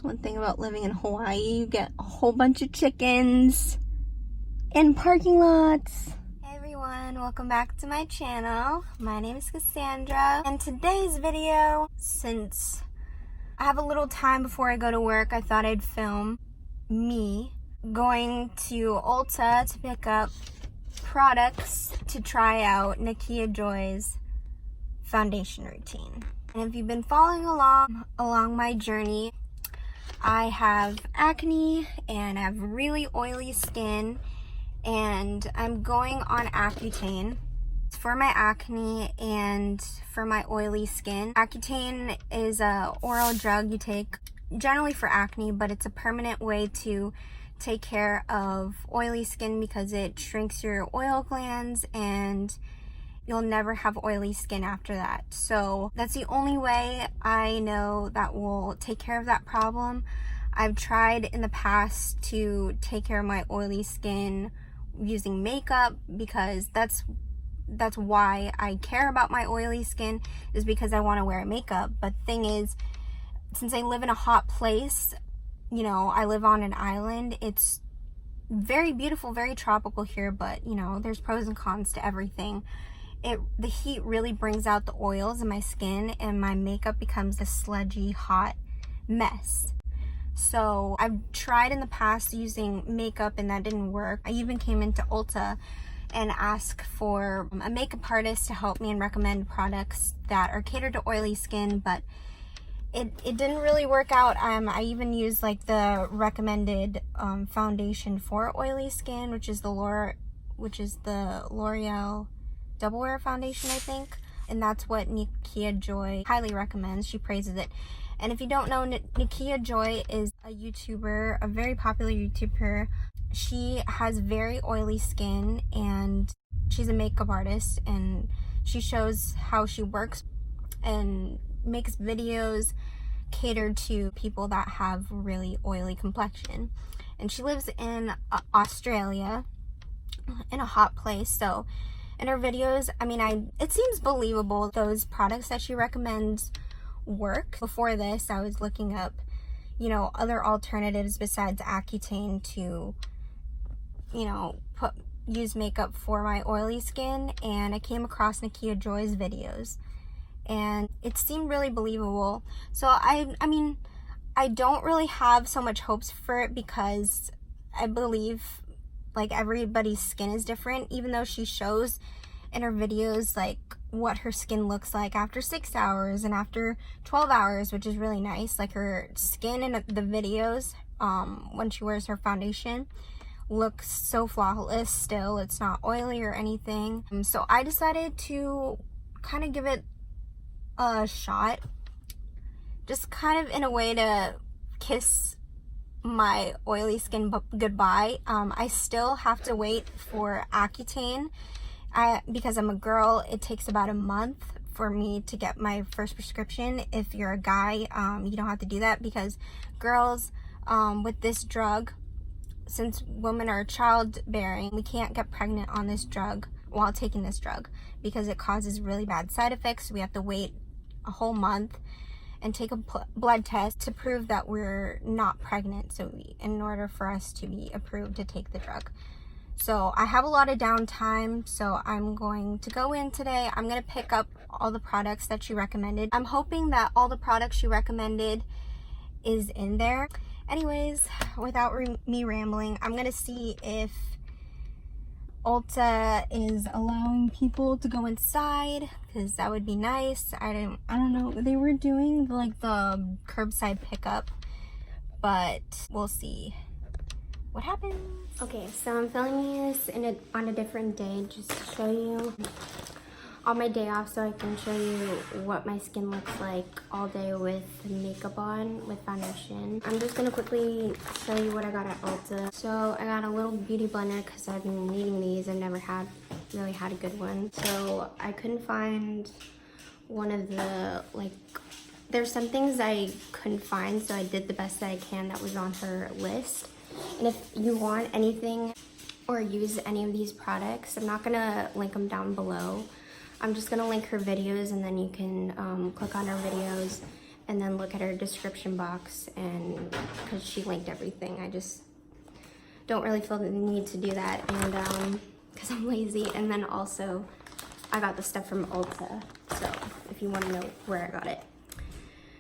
one thing about living in Hawaii. You get a whole bunch of chickens in parking lots. Hey everyone, welcome back to my channel. My name is Cassandra, and today's video, since I have a little time before I go to work, I thought I'd film me going to Ulta to pick up products to try out Nikkia Joy's foundation routine. And if you've been following along my journey, I have acne and I have really oily skin, and I'm going on Accutane for my acne and for my oily skin. Accutane is a oral drug you take generally for acne, but it's a permanent way to take care of oily skin because it shrinks your oil glands and you'll never have oily skin after that. So that's the only way I know that will take care of that problem. I've tried in the past to take care of my oily skin using makeup because that's why I care about my oily skin, is because I want to wear makeup. But the thing is, since I live in a hot place, you know, I live on an island, it's very beautiful, very tropical here, but you know, there's pros and cons to everything. The heat really brings out the oils in my skin and my makeup becomes a sludgy, hot mess. So I've tried in the past using makeup and that didn't work. I even came into Ulta and asked for a makeup artist to help me and recommend products that are catered to oily skin, but it didn't really work out. I even used like the recommended foundation for oily skin, which is the L'Oreal Double Wear foundation, I think, and that's what Nikkia Joy highly recommends. She praises it. And if you don't know, Nikkia Joy is a YouTuber, a very popular YouTuber. She has very oily skin and she's a makeup artist, and she shows how she works and makes videos catered to people that have really oily complexion. And she lives in Australia, in a hot place, so in her videos, I mean, it seems believable those products that she recommends work. Before this, I was looking up, you know, other alternatives besides Accutane to, you know, use makeup for my oily skin, and I came across Nikkia Joy's videos and it seemed really believable. So I mean, I don't really have so much hopes for it because I believe like everybody's skin is different, even though she shows in her videos like what her skin looks like after 6 hours and after 12 hours, which is really nice. Like her skin in the videos, when she wears her foundation, looks so flawless still. It's not oily or anything. So I decided to kind of give it a shot, just kind of in a way to kiss my oily skin goodbye. I still have to wait for Accutane. Because I'm a girl, it takes about a month for me to get my first prescription. If you're a guy, you don't have to do that, because girls with this drug, since women are childbearing, we can't get pregnant on this drug while taking this drug because it causes really bad side effects. We have to wait a whole month and take a blood test to prove that we're not pregnant, so in order for us to be approved to take the drug. So I have a lot of downtime, so I'm going to go in today. I'm going to pick up all the products that she recommended. I'm hoping that all the products she recommended is in there. Anyways, without me rambling, I'm going to see if Ulta is allowing people to go inside, because that would be nice. I don't know. They were doing like the curbside pickup, but we'll see what happens. Okay, so I'm filming this on a different day just to show you on my day off, so I can show you what my skin looks like all day with makeup on, with foundation. I'm just gonna quickly show you what I got at Ulta. So I got a little beauty blender because I've been needing these. I've never really had a good one. So I couldn't find one of the, like, there's some things I couldn't find, so I did the best that I can that was on her list. And if you want anything or use any of these products, I'm not gonna link them down below. I'm just gonna link her videos, and then you can click on her videos and then look at her description box, and because she linked everything. I just don't really feel the need to do that, and because I'm lazy. And then also I got the stuff from Ulta, so if you want to know where I got it.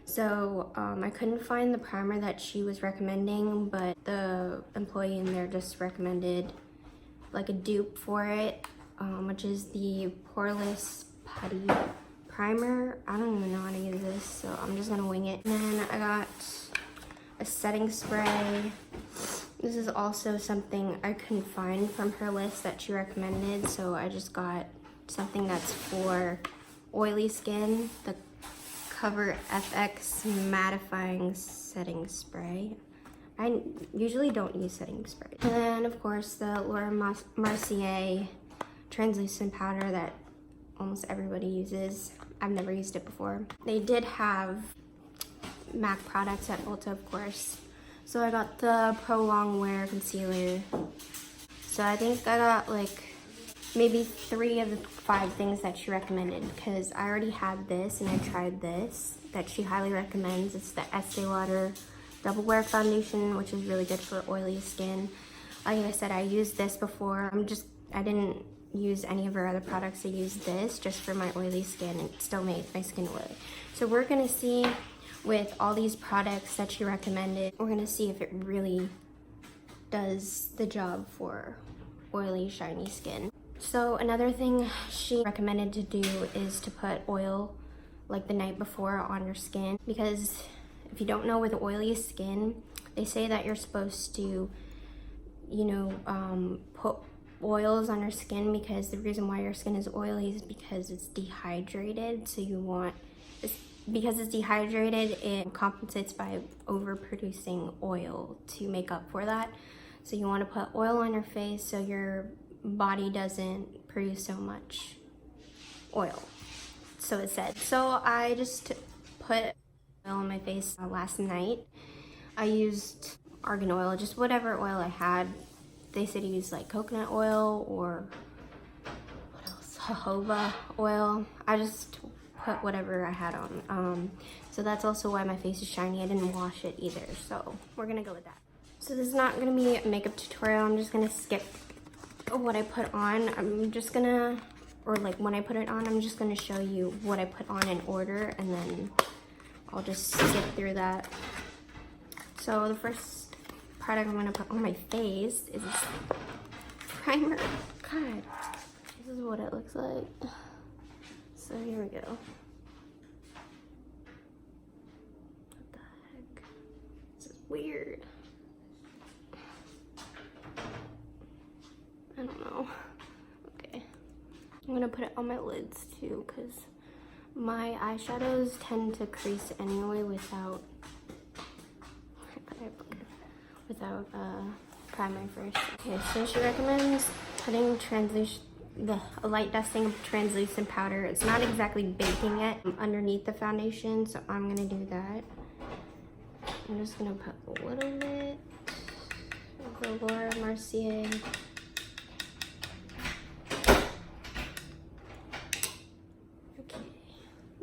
So I couldn't find the primer that she was recommending, but the employee in there just recommended like a dupe for it, which is the Poreless Putty Primer. I don't even know how to use this, so I'm just gonna wing it. And then I got a setting spray. This is also something I couldn't find from her list that she recommended, so I just got something that's for oily skin, the Cover FX Mattifying Setting Spray. I usually don't use setting spray. And then of course the Laura Mercier translucent powder that almost everybody uses. I've never used it before. They did have MAC products at Ulta, of course. So I got the Pro Long Wear Concealer. So I think I got like maybe 3 of the 5 things that she recommended, because I already had this and I tried this that she highly recommends. It's the Estee Lauder Double Wear Foundation, which is really good for oily skin. Like I said, I used this before. I didn't use any of her other products. I used this just for my oily skin, and it still made my skin oily. So we're gonna see with all these products that she recommended, we're gonna see if it really does the job for oily, shiny skin. So another thing she recommended to do is to put oil like the night before on your skin, because if you don't know, with oily skin, they say that you're supposed to, you know, put oils on your skin, because the reason why your skin is oily is because it's dehydrated. So you want, because it's dehydrated, it compensates by overproducing oil to make up for that. So you want to put oil on your face so your body doesn't produce so much oil. So it said. So I just put oil on my face last night. I used argan oil, just whatever oil I had. They said to use like coconut oil or what else? Jojoba oil. I just put whatever I had on. So that's also why my face is shiny. I didn't wash it either. So we're gonna go with that. So this is not gonna be a makeup tutorial. I'm just gonna skip what I put on. I'm just gonna, or like when I put it on, I'm just gonna show you what I put on in order, and then I'll just skip through that. So the first product I'm gonna put on my face is this primer. God, this is what it looks like. So here we go. What the heck? This is weird. I don't know. Okay. I'm gonna put it on my lids too, because my eyeshadows tend to crease anyway without primer first. Okay, so she recommends putting a light dusting of translucent powder. It's not exactly baking it underneath the foundation, so I'm gonna do that. I'm just gonna put a little bit of the Laura Mercier. Okay,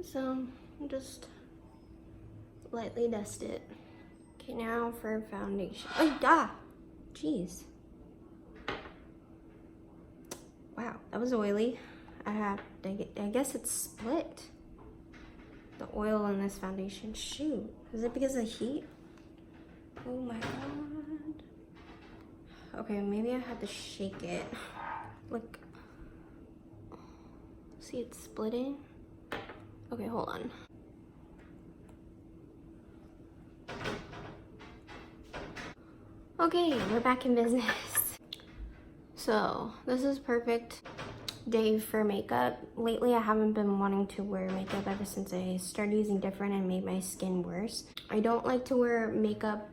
so just lightly dust it. Okay, now for foundation. Oh, jeez. Wow, that was oily. I guess it's split. The oil in this foundation. Shoot, is it because of heat? Oh my god. Okay, maybe I had to shake it. Look. See, it's splitting. Okay, hold on. Okay, we're back in business. So this is perfect day for makeup. Lately I haven't been wanting to wear makeup ever since I started using different and made my skin worse. I don't like to wear makeup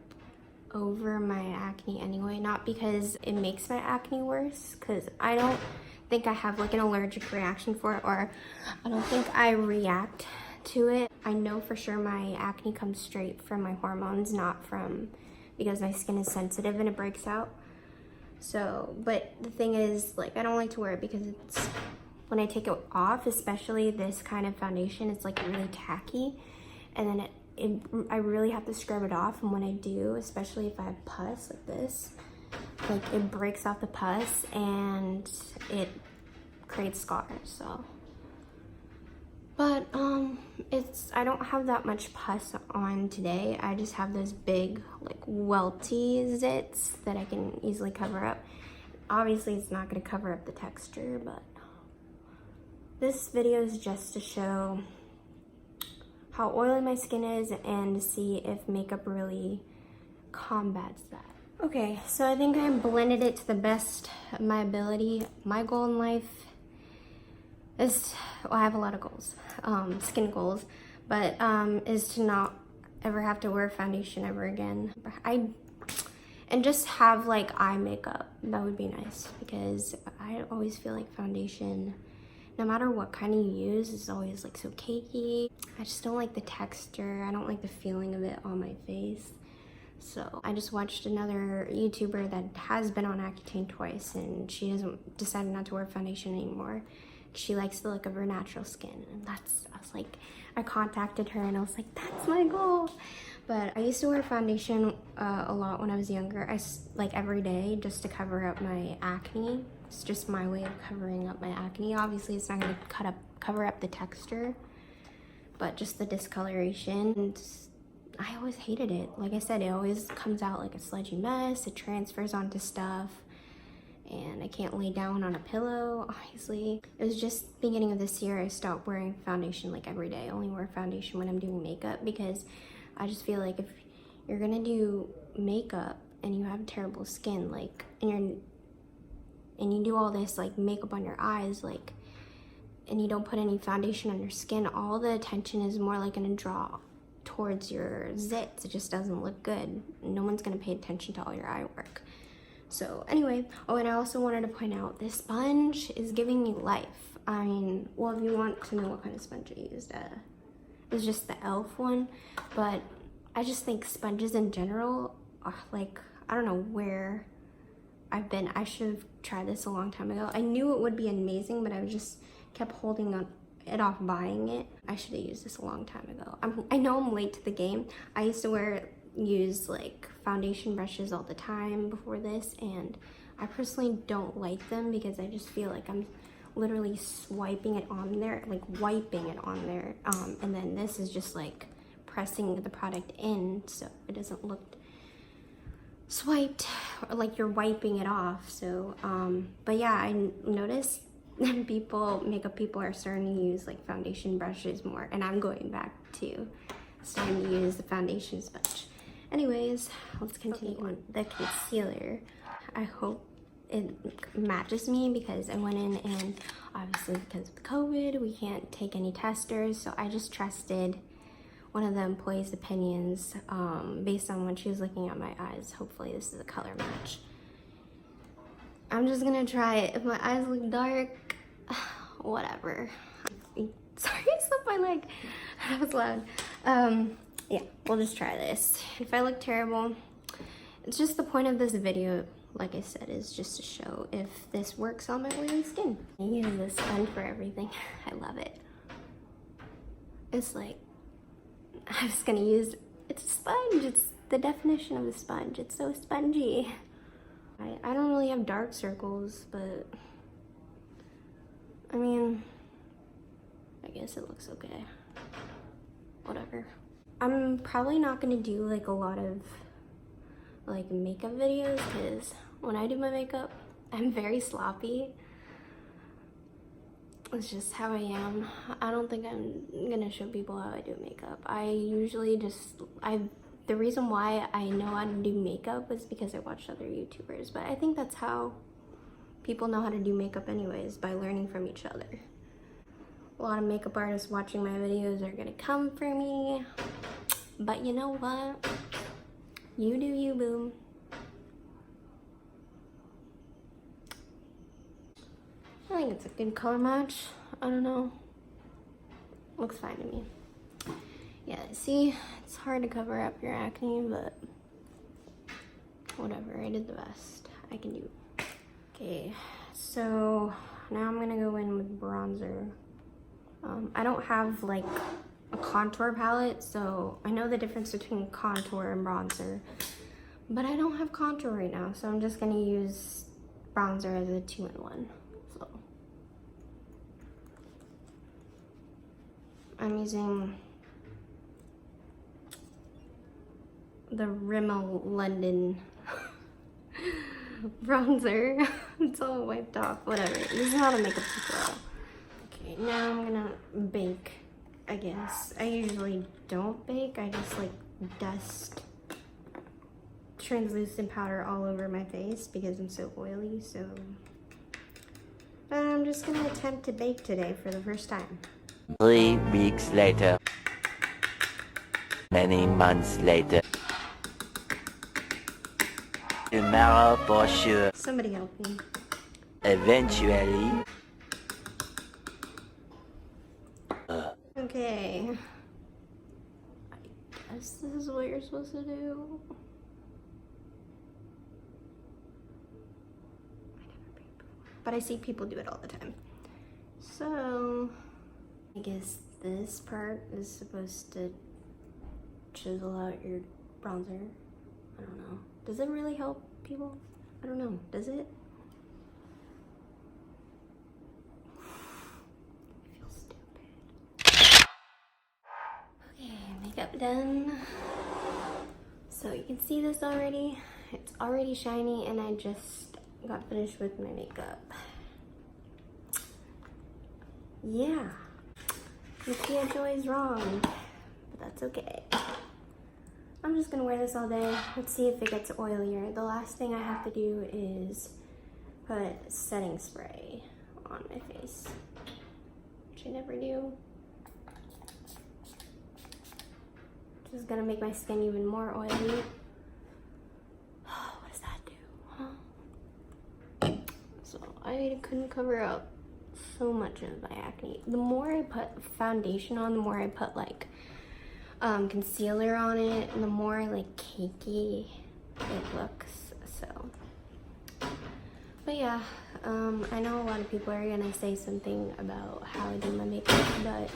over my acne anyway, not because it makes my acne worse, because I don't think I have like an allergic reaction for it, or I don't think I react to it. I know for sure my acne comes straight from my hormones, not from because my skin is sensitive and it breaks out. So, but the thing is, like, I don't like to wear it because it's, when I take it off, especially this kind of foundation, it's like really tacky, and then it I really have to scrub it off, and when I do, especially if I have pus like this, like it breaks off the pus and it creates scars. So, but I don't have that much pus on today. I just have those big like welty zits that I can easily cover up. Obviously it's not going to cover up the texture, but this video is just to show how oily my skin is and to see if makeup really combats that. Okay, so I think I blended it to the best of my ability. My goal in life is, well, I have a lot of goals, skin goals, but is to not ever have to wear foundation ever again. And just have like eye makeup. That would be nice, because I always feel like foundation, no matter what kind you use, is always like so cakey. I just don't like the texture. I don't like the feeling of it on my face. So I just watched another YouTuber that has been on Accutane twice, and she hasn't decided not to wear foundation anymore. She likes the look of her natural skin, and I contacted her and I was like, that's my goal. But I used to wear foundation a lot when I was younger. Like every day, just to cover up my acne. It's just my way of covering up my acne. Obviously, it's not gonna cover up the texture, but just the discoloration. And I always hated it. Like I said, it always comes out like a sludgy mess. It transfers onto stuff, and I can't lay down on a pillow, obviously. It was just beginning of this year I stopped wearing foundation like every day. I only wear foundation when I'm doing makeup, because I just feel like if you're gonna do makeup and you have terrible skin, like, and you do all this like makeup on your eyes, like, and you don't put any foundation on your skin, all the attention is more like gonna draw towards your zits. It just doesn't look good. No one's gonna pay attention to all your eye work. So anyway, oh, and I also wanted to point out, this sponge is giving me life. I mean, well, if you want to know what kind of sponge I used, it's just the e.l.f. one, but I just think sponges in general are like, I don't know where I've been. I should have tried this a long time ago. I knew it would be amazing, but I just kept holding it off buying it. I should have used this a long time ago. I know I'm late to the game. I used to use like foundation brushes all the time before this, and I personally don't like them because I just feel like I'm literally swiping it on there, like wiping it on there, and then this is just like pressing the product in so it doesn't look swiped or like you're wiping it off. So but yeah, I noticed makeup people are starting to use like foundation brushes more, and I'm going back to starting to use the foundation sponge. Anyways, let's continue on the concealer. I hope it matches me, because I went in and obviously because of the COVID, we can't take any testers. So I just trusted one of the employees' opinions based on when she was looking at my eyes. Hopefully this is a color match. I'm just gonna try it. If my eyes look dark, whatever. Sorry, I slipped my leg. That was loud. Yeah, we'll just try this. If I look terrible, it's just the point of this video, like I said, is just to show if this works on my oily skin. I use this sponge for everything. I love it. It's like, I'm just gonna use, it's a sponge. It's the definition of a sponge. It's so spongy. I don't really have dark circles, but I mean, I guess it looks okay. Whatever. I'm probably not gonna do like a lot of like makeup videos, because when I do my makeup, I'm very sloppy. It's just how I am. I don't think I'm gonna show people how I do makeup. I usually the reason why I know how to do makeup is because I watched other YouTubers, but I think that's how people know how to do makeup anyways, by learning from each other. A lot of makeup artists watching my videos are gonna come for me, but you know what? You do you, boo. I think it's a good color match. I don't know. Looks fine to me. Yeah, see, it's hard to cover up your acne, but whatever, I did the best I can do. Okay, so now I'm gonna go in with bronzer. I don't have like a contour palette, so I know the difference between contour and bronzer, but I don't have contour right now, so I'm just gonna use bronzer as a 2-in-1. So I'm using the Rimmel London bronzer. It's all wiped off, whatever. This is not a makeup tutorial. Okay, now I'm gonna bake, I guess. I usually don't bake, I just like dust translucent powder all over my face because I'm so oily, so. But I'm just gonna attempt to bake today for the first time. 3 weeks later. Many months later. Tomorrow for sure. Somebody help me. Eventually. Okay. I guess this is what you're supposed to do. But I see people do it all the time. So, I guess this part is supposed to chisel out your bronzer. I don't know. Does it really help people? I don't know. Does it? I feel stupid. Okay, makeup done. So you can see this already. It's already shiny and I just got finished with my makeup. Yeah. Nikkia Joy is wrong, but that's okay. I'm just gonna wear this all day. Let's see if it gets oilier. The last thing I have to do is put setting spray on my face, which I never do. This is gonna make my skin even more oily. What does that do, huh? So I couldn't cover up so much of my acne. The more I put foundation on, the more I put like concealer on it, and the more like cakey it looks. So, but yeah, I know a lot of people are gonna say something about how I do my makeup, but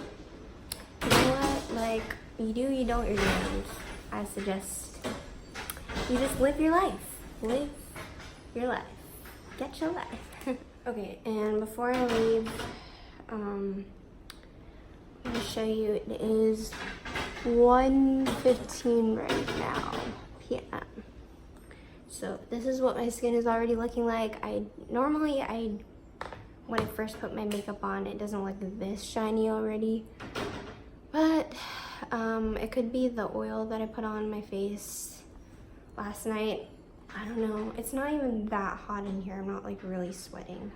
you know what? Like, you do, you don't, you're damned. I suggest you just live your life. Live your life. Get your life. Okay, and before I leave, I'm gonna show you, it is 1:15 right now, p.m. So this is what my skin is already looking like. When I first put my makeup on, it doesn't look this shiny already, but it could be the oil that I put on my face last night. I don't know. It's not even that hot in here. I'm not like really sweating.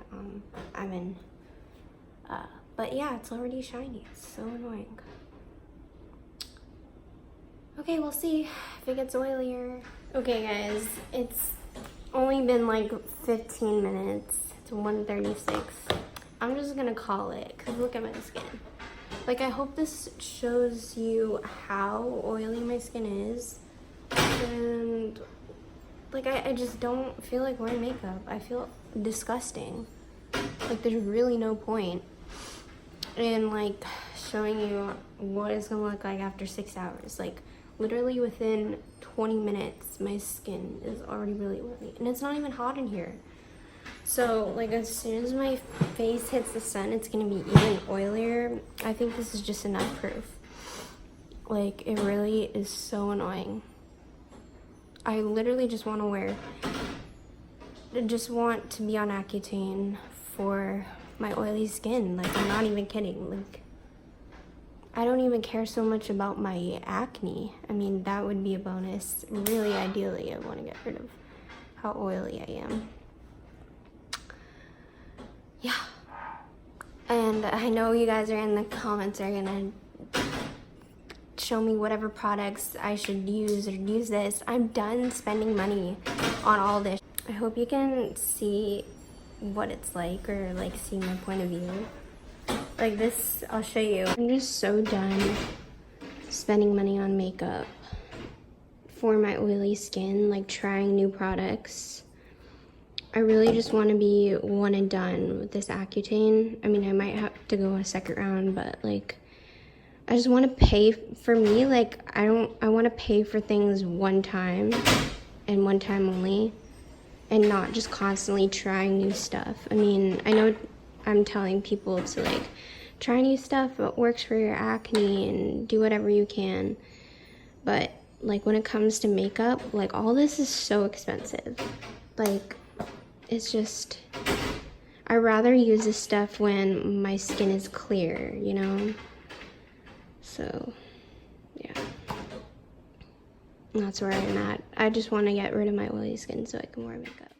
But yeah, it's already shiny. It's so annoying. Okay, we'll see if it gets oilier. Okay guys, it's only been like 15 minutes. It's 1:36. I'm just gonna call it, cause look at my skin. Like, I hope this shows you how oily my skin is. And like, I just don't feel like wearing makeup. I feel disgusting. Like, there's really no point in like showing you what it's gonna look like after 6 hours. Like, literally within 20 minutes, my skin is already really oily. And it's not even hot in here. So, like, as soon as my face hits the sun, it's gonna be even oilier. I think this is just enough proof. Like, it really is so annoying. I literally just want to be on Accutane for my oily skin. Like, I'm not even kidding. Like, I don't even care so much about my acne. I mean, that would be a bonus. Really, ideally, I want to get rid of how oily I am. Yeah. And I know you guys are in the comments are gonna show me whatever products I should use or use this. I'm done spending money on all this. I hope you can see what it's like, or like see my point of view. Like this, I'll show you. I'm just so done spending money on makeup for my oily skin, like trying new products. I really just want to be one and done with this Accutane. I mean, I might have to go a second round, but like, I just want to pay, for me, like, I want to pay for things one time and one time only, and not just constantly trying new stuff. I mean, I know I'm telling people to, like, try new stuff, what works for your acne, and do whatever you can, but, like, when it comes to makeup, like, all this is so expensive. Like, it's just, I'd rather use this stuff when my skin is clear, you know? So, yeah. That's where I'm at. I just want to get rid of my oily skin so I can wear makeup.